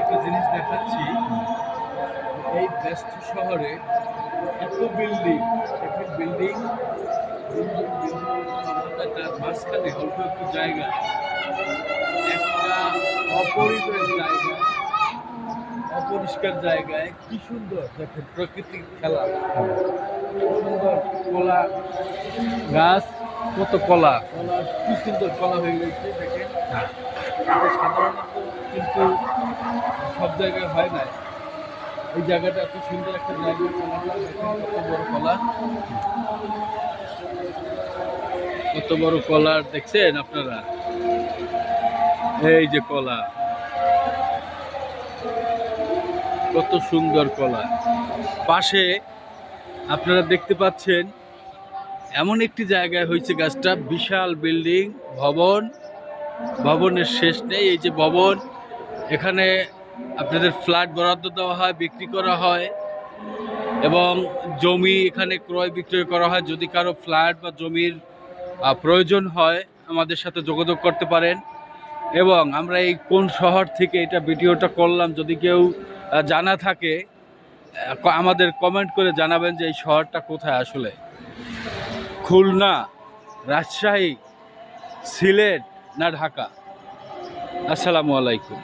একটা জিনিস দেখাচ্ছি। এই ব্যস্ত শহরে এত বিল্ডিং, দেখেন বিল্ডিং, তার মাঝখানে অল্প একটু জায়গা, একটা অপরিবেশ জায়গা, অপরিষ্কার জায়গায় কি সুন্দর দেখেন প্রকৃতির খেলা। সুন্দর কলা গাছ, কত কলা কলা, কি সুন্দর কলা হয়ে গেছে দেখেন। এটা সাধারণত কিন্তু সব জায়গায় হয় না। এই জায়গাটা এত সুন্দর একটা জায়গা, কলাটা দেখেন কত বড় কলা, কত বড় কলা দেখছেন আপনারা। এই যে কলা, কত সুন্দর কলা। পাশে আপনারা দেখতে পাচ্ছেন এমন একটি জায়গায় হয়েছে গাছটা, বিশাল বিল্ডিং, ভবন, ভবনের শেষ নেই। এই যে ভবন, এখানে আপনাদের ফ্ল্যাট বরাদ্দ দেওয়া হয়, বিক্রি করা হয় এবং জমি এখানে ক্রয় বিক্রয় করা হয়। যদি কারো ফ্ল্যাট বা জমির প্রয়োজন হয় আমাদের সাথে যোগাযোগ করতে পারেন। এবং আমরা এই কোন শহর থেকে এটা ভিডিওটা করলাম, যদি কেউ জানা থাকে আমাদের কমেন্ট করে জানাবেন যে এই শহরটা কোথায় আসলে। খুলনা, রাজশাহী, সিলেট না ঢাকা? আসসালামু আলাইকুম।